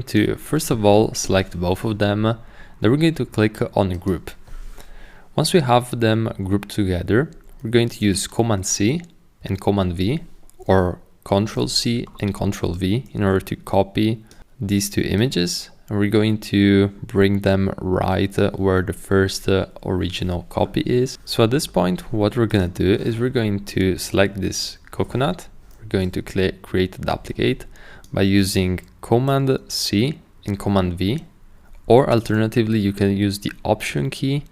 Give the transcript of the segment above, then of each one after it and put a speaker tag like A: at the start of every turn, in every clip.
A: to first of all select both of them, then we're going to click on group. Once we have them grouped together, we're going to use Command C and Command V, or Control C and Control V, in order to copy these two images, and we're going to bring them right where the first original copy is. So at this point, what we're going to do is we're going to select this coconut. We're going to create a duplicate by using Command C and Command V, or alternatively you can use the Option key,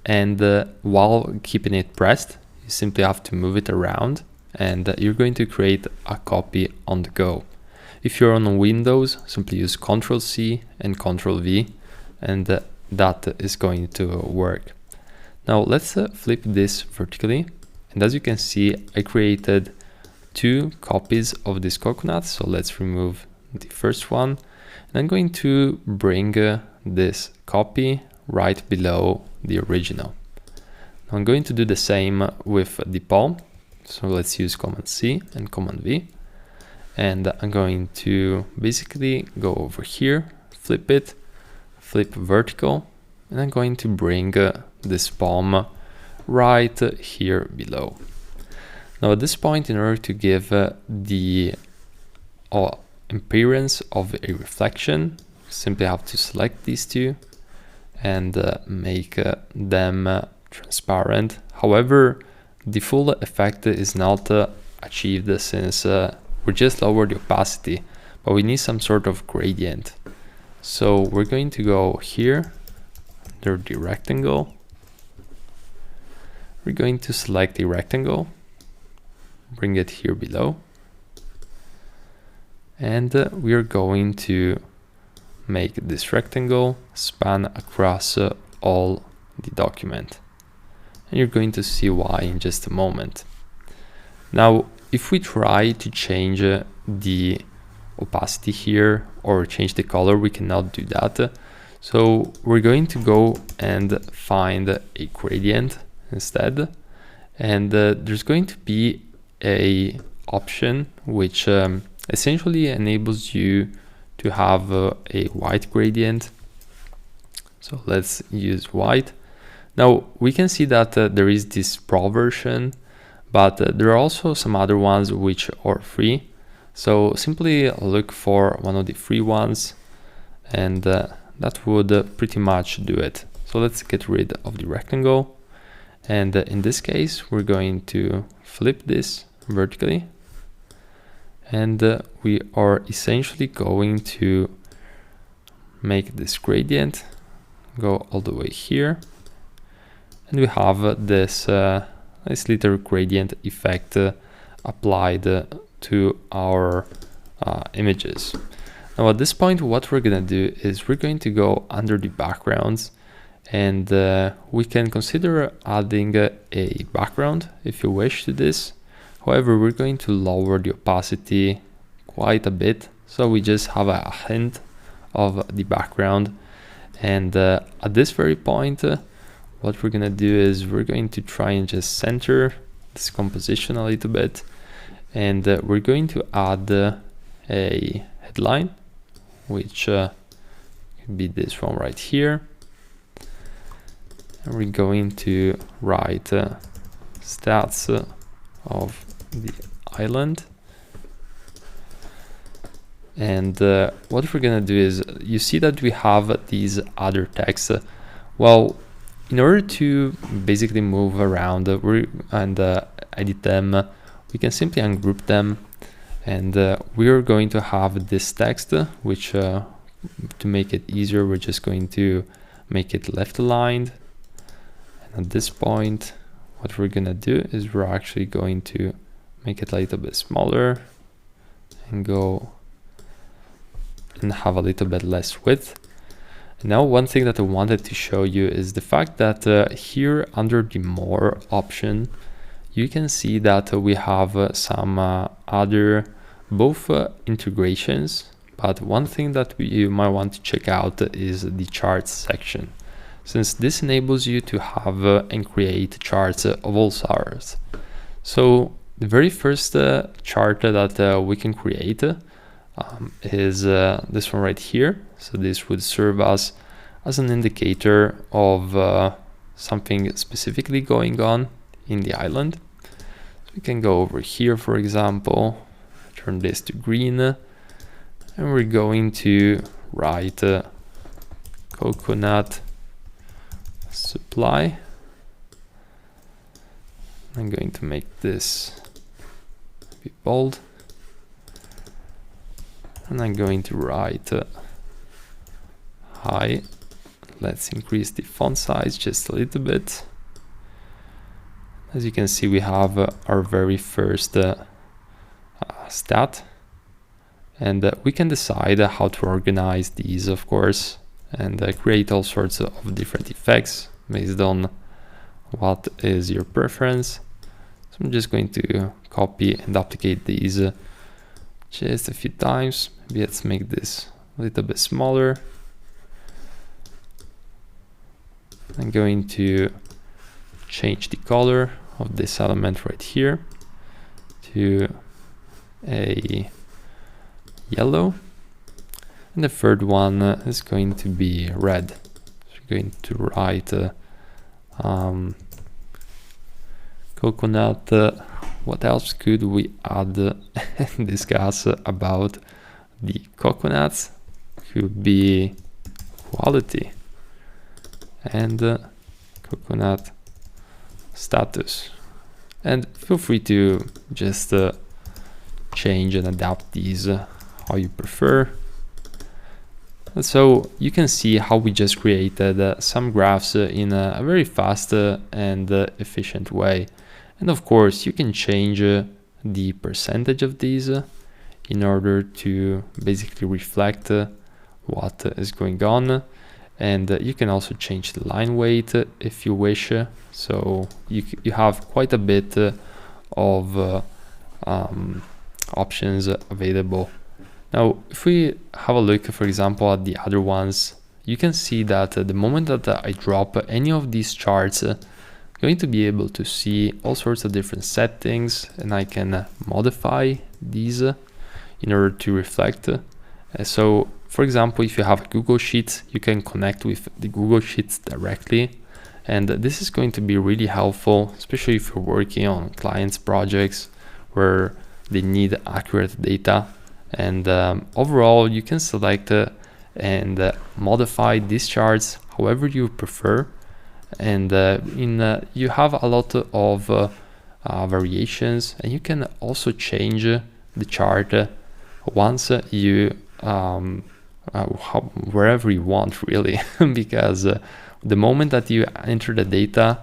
A: and while keeping it pressed, you simply have to move it around, and you're going to create a copy on the go. If you're on Windows, simply use Ctrl C and Ctrl V, and that is going to work. Now let's flip this vertically, and as you can see, I created two copies of this coconut. So let's remove the first one, and I'm going to bring this copy right below the original. Now I'm going to do the same with the palm. So let's use Command C and Command V, and I'm going to basically go over here, flip it, flip vertical, and I'm going to bring this palm right here below. Now at this point, in order to give the appearance of a reflection, simply have to select these two and make them transparent. However, the full effect is not achieved since we just lowered the opacity, but we need some sort of gradient. So we're going to go here under the rectangle. We're going to select the rectangle, bring it here below, and we are going to make this rectangle span across all the document, and you're going to see why in just a moment. Now if we try to change the opacity here or change the color, we cannot do that. So we're going to go and find a gradient instead, and there's going to be a option which essentially enables you to have a white gradient. So let's use white. Now we can see that there is this pro version, but there are also some other ones which are free. So simply look for one of the free ones, and that would pretty much do it. So let's get rid of the rectangle, and in this case we're going to flip this vertically, and we are essentially going to make this gradient go all the way here, and we have this nice little gradient effect applied to our images. Now at this point, what we're gonna do is we're going to go under the backgrounds, and we can consider adding a background if you wish to this. However, we're going to lower the opacity quite a bit, so we just have a hint of the background. And at this very point, what we're gonna do is we're going to try and just center this composition a little bit, and we're going to add a headline, which could be this one right here, and we're going to write stats of the island. And what we're gonna do is, you see that we have these other texts. Well, in order to basically move around and edit them, we can simply ungroup them, and we are going to have this text, which to make it easier, we're just going to make it left aligned. And at this point, what we're gonna do is we're actually going to make it a little bit smaller and go and have a little bit less width. Now, one thing that I wanted to show you is the fact that here under the more option, you can see that we have some other both integrations, but one thing that you might want to check out is the charts section, since this enables you to have and create charts of all sorts. So the very first chart that we can create is this one right here. So this would serve us as an indicator of something specifically going on in the island. So we can go over here, for example, turn this to green, and we're going to write coconut supply. I'm going to make this be bold, and I'm going to write hi. Let's increase the font size just a little bit. As you can see, we have our very first stat, and we can decide how to organize these, of course, and create all sorts of different effects based on what is your preference. So I'm just going to copy and duplicate these just a few times. Maybe let's make this a little bit smaller. I'm going to change the color of this element right here to a yellow, and the third one is going to be red. So we're going to write coconut. What else could we add and discuss about the coconuts? Could be quality and coconut status, and feel free to just change and adapt these how you prefer. And so you can see how we just created some graphs in a very fast and efficient way. And of course you can change the percentage of these in order to basically reflect what is going on. And you can also change the line weight if you wish. So you have quite a bit of options available. Now, if we have a look, for example, at the other ones, you can see that the moment that I drop any of these charts, I'm going to be able to see all sorts of different settings, and I can modify these in order to reflect. So, for example, if you have a Google Sheets, you can connect with the Google Sheets directly. And this is going to be really helpful, especially if you're working on clients' projects where they need accurate data. And overall, you can select and modify these charts however you prefer. And you have a lot of variations, and you can also change the chart once you wherever you want, really, because the moment that you enter the data,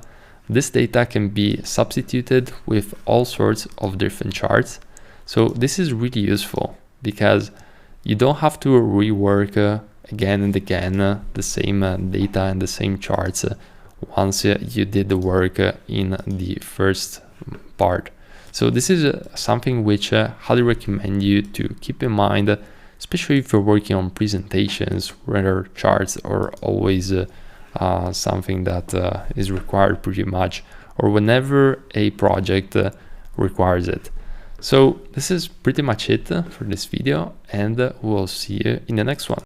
A: this data can be substituted with all sorts of different charts. So this is really useful because you don't have to rework again and again the same data and the same charts once you did the work in the first part. So this is something which I highly recommend you to keep in mind, especially if you're working on presentations where charts are always something that is required pretty much, or whenever a project requires it. So this is pretty much it for this video, and we'll see you in the next one.